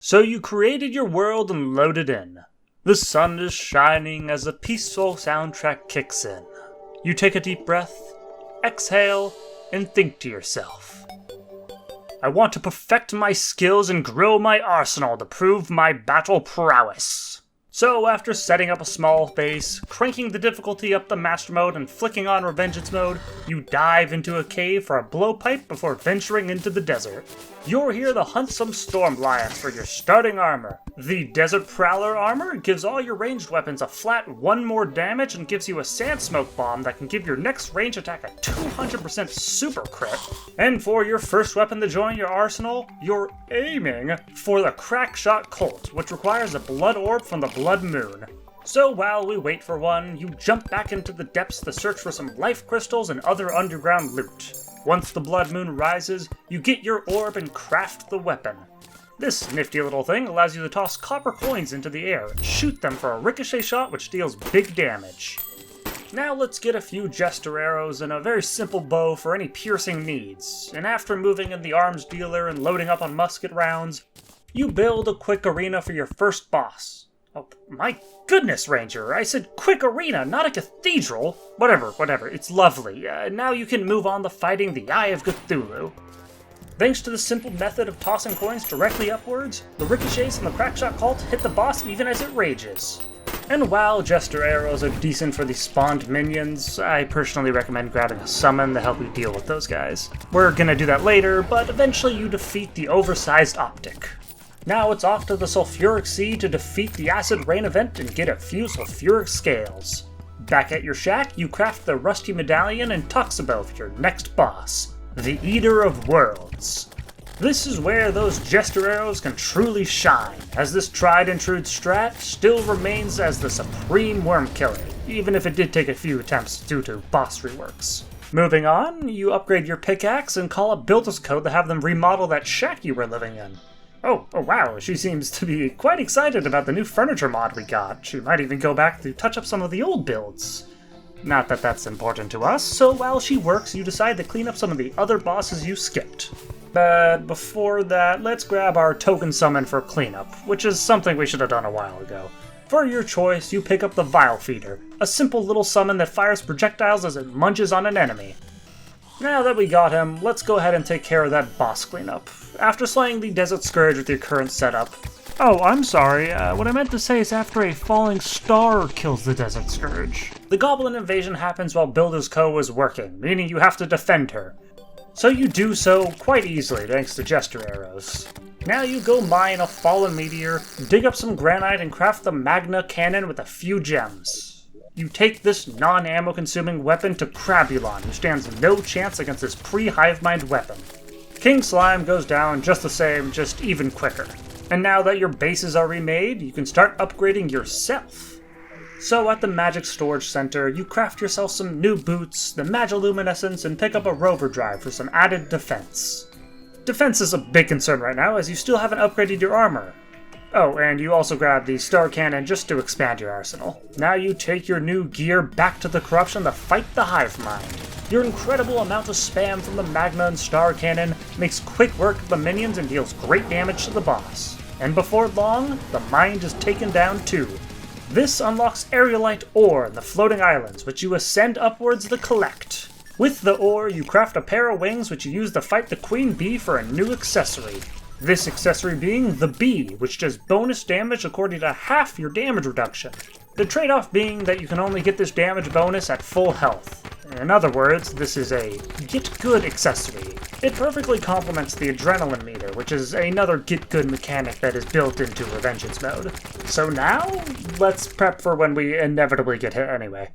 So you created your world and loaded in. The sun is shining as a peaceful soundtrack kicks in. You take a deep breath, exhale, and think to yourself, I want to perfect my skills and grow my arsenal to prove my battle prowess. So after setting up a small base, cranking the difficulty up to master mode, and flicking on revengeance mode, you dive into a cave for a blowpipe before venturing into the desert. You're here to hunt some storm lions for your starting armor. The Desert Prowler armor gives all your ranged weapons a flat 1 more damage and gives you a sand smoke bomb that can give your next range attack a 200% super crit. And for your first weapon to join your arsenal, you're aiming for the Crackshot Colt, which requires a blood orb from the Blood Moon. So while we wait for one, you jump back into the depths to search for some life crystals and other underground loot. Once the Blood Moon rises, you get your orb and craft the weapon. This nifty little thing allows you to toss copper coins into the air and shoot them for a ricochet shot which deals big damage. Now let's get a few jester arrows and a very simple bow for any piercing needs, and after moving in the arms dealer and loading up on musket rounds, you build a quick arena for your first boss. Oh, my goodness, Ranger, I said quick arena, not a cathedral! Whatever, it's lovely. Now you can move on to fighting the Eye of Cthulhu. Thanks to the simple method of tossing coins directly upwards, the ricochets from the Crackshot Cult hit the boss even as it rages. And while Jester Arrows are decent for the spawned minions, I personally recommend grabbing a summon to help you deal with those guys. We're gonna do that later, but eventually you defeat the oversized Optic. Now it's off to the Sulfuric Sea to defeat the Acid Rain event and get a few sulfuric scales. Back at your shack, you craft the Rusty Medallion and Toxabo for your next boss, the Eater of Worlds. This is where those Jester Arrows can truly shine, as this tried and true strat still remains as the supreme worm killer, even if it did take a few attempts due to boss reworks. Moving on, you upgrade your pickaxe and call up Builder's Code to have them remodel that shack you were living in. Oh wow, she seems to be quite excited about the new furniture mod we got. She might even go back to touch up some of the old builds. Not that that's important to us, so while she works, you decide to clean up some of the other bosses you skipped. But before that, let's grab our token summon for cleanup, which is something we should have done a while ago. For your choice, you pick up the Vile Feeder, a simple little summon that fires projectiles as it munges on an enemy. Now that we got him, let's go ahead and take care of that boss cleanup. After slaying the Desert Scourge with your current setup... Oh, I'm sorry, what I meant to say is after a falling star kills the Desert Scourge. The Goblin invasion happens while Builder's Co. is working, meaning you have to defend her. So you do so quite easily thanks to Jester Arrows. Now you go mine a fallen meteor, dig up some granite and craft the Magna Cannon with a few gems. You take this non-ammo consuming weapon to Crabulon, who stands no chance against this pre-Hivemind weapon. King Slime goes down just the same, just even quicker. And now that your bases are remade, you can start upgrading yourself. So at the Magic Storage Center, you craft yourself some new boots, the Magiluminescence, and pick up a Rover Drive for some added defense. Defense is a big concern right now, as you still haven't upgraded your armor. Oh, and you also grab the Star Cannon just to expand your arsenal. Now you take your new gear back to the Corruption to fight the Hivemind. Your incredible amount of spam from the Magna and Star Cannon makes quick work of the minions and deals great damage to the boss. And before long, the Mind is taken down too. This unlocks Aerolite Ore in the Floating Islands, which you ascend upwards to collect. With the ore, you craft a pair of wings which you use to fight the Queen Bee for a new accessory. This accessory being the Bee, which does bonus damage according to half your damage reduction. The trade-off being that you can only get this damage bonus at full health. In other words, this is a get good accessory. It perfectly complements the adrenaline meter, which is another get good mechanic that is built into Revengeance mode. So now, let's prep for when we inevitably get hit anyway.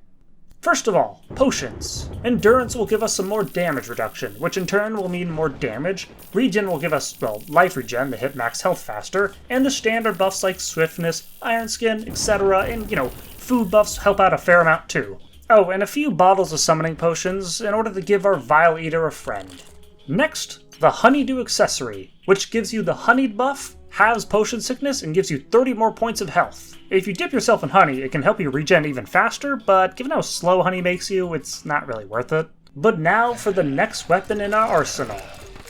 First of all, potions. Endurance will give us some more damage reduction, which in turn will mean more damage. Regen will give us, well, life regen to hit max health faster, and the standard buffs like swiftness, iron skin, etc., and, food buffs help out a fair amount too. Oh, and a few bottles of summoning potions in order to give our Vile Eater a friend. Next, the Honeydew accessory, which gives you the honeyed buff, halves potion sickness, and gives you 30 more points of health. If you dip yourself in honey, it can help you regen even faster, but given how slow honey makes you, it's not really worth it. But now for the next weapon in our arsenal.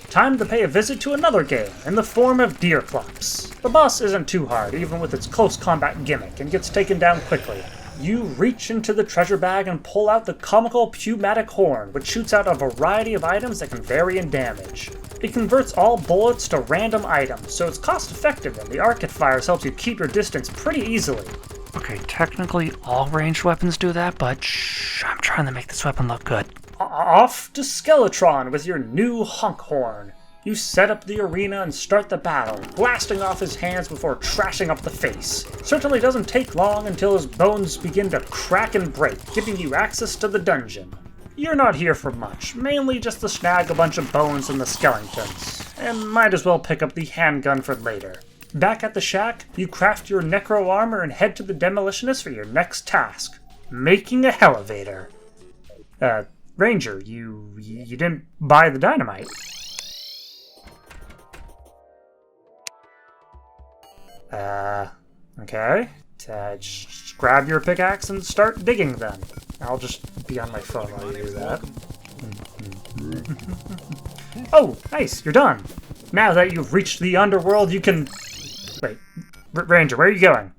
Time to pay a visit to another game, in the form of Deerclops. The boss isn't too hard, even with its close combat gimmick, and gets taken down quickly. You reach into the treasure bag and pull out the comical pneumatic horn, which shoots out a variety of items that can vary in damage. It converts all bullets to random items, so it's cost effective, and the arc it fires helps you keep your distance pretty easily. Okay, technically all ranged weapons do that, but shh, I'm trying to make this weapon look good. Off to Skeletron with your new honk horn. You set up the arena and start the battle, blasting off his hands before trashing up the face. Certainly doesn't take long until his bones begin to crack and break, giving you access to the dungeon. You're not here for much, mainly just to snag a bunch of bones from the skeletons, and might as well pick up the handgun for later. Back at the shack, you craft your necro armor and head to the demolitionist for your next task, making a Hellevator. Ranger, you didn't buy the dynamite. Okay. Just grab your pickaxe and start digging then. I'll just be on my phone while you do that. Oh, nice, you're done. Now that you've reached the underworld, you can... Wait, Ranger, where are you going?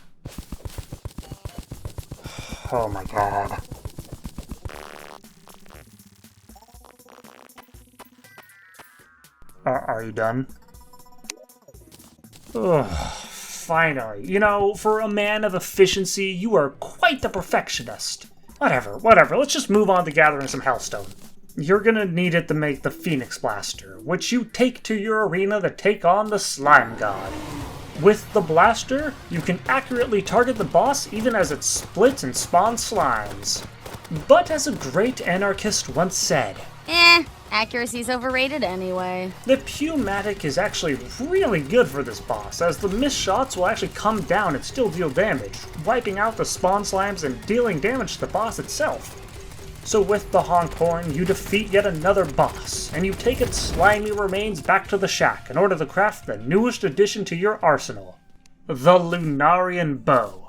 Oh my god. Are you done? Ugh, finally. You know, for a man of efficiency, you are quite the perfectionist. Whatever, let's just move on to gathering some Hellstone. You're gonna need it to make the Phoenix Blaster, which you take to your arena to take on the Slime God. With the blaster, you can accurately target the boss even as it splits and spawns slimes. But as a great anarchist once said, accuracy's overrated anyway. The Pneumatic is actually really good for this boss, as the missed shots will actually come down and still deal damage, wiping out the spawn slimes and dealing damage to the boss itself. So with the honk horn, you defeat yet another boss, and you take its slimy remains back to the shack in order to craft the newest addition to your arsenal, the Lunarian Bow.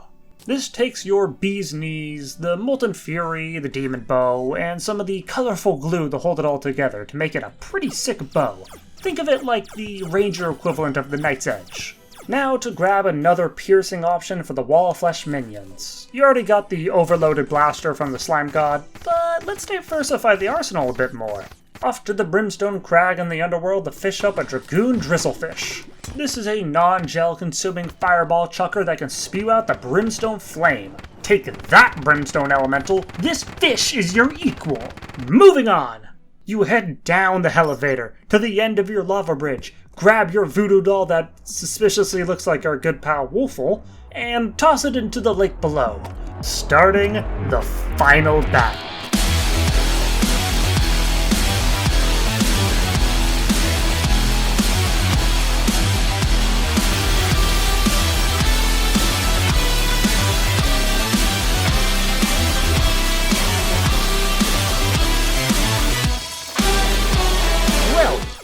This takes your bee's knees, the molten fury, the demon bow, and some of the colorful glue to hold it all together to make it a pretty sick bow. Think of it like the ranger equivalent of the Knight's Edge. Now to grab another piercing option for the Wall of Flesh minions. You already got the overloaded blaster from the Slime God, but let's diversify the arsenal a bit more. Off to the Brimstone Crag in the underworld to fish up a Dragoon Drizzlefish. This is a non-gel consuming fireball chucker that can spew out the Brimstone Flame. Take that, Brimstone Elemental! This fish is your equal! Moving on! You head down the Hellevator to the end of your lava bridge, grab your voodoo doll that suspiciously looks like our good pal Wolfle, and toss it into the lake below, starting the final battle.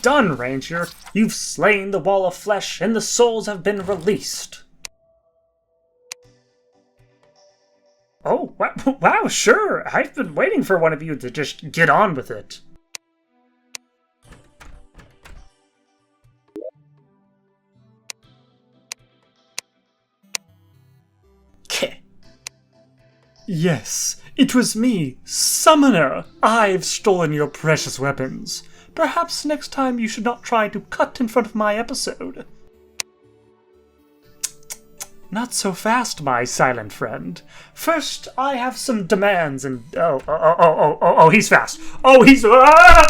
Done, Ranger! You've slain the Wall of Flesh, and the souls have been released! Oh, wow, sure! I've been waiting for one of you to just get on with it. Keh. Yes, it was me, Summoner! I've stolen your precious weapons. Perhaps next time you should not try to cut in front of my episode. Not so fast, my silent friend. First, I have some demands and... Oh, he's fast. Oh, he's... Ah!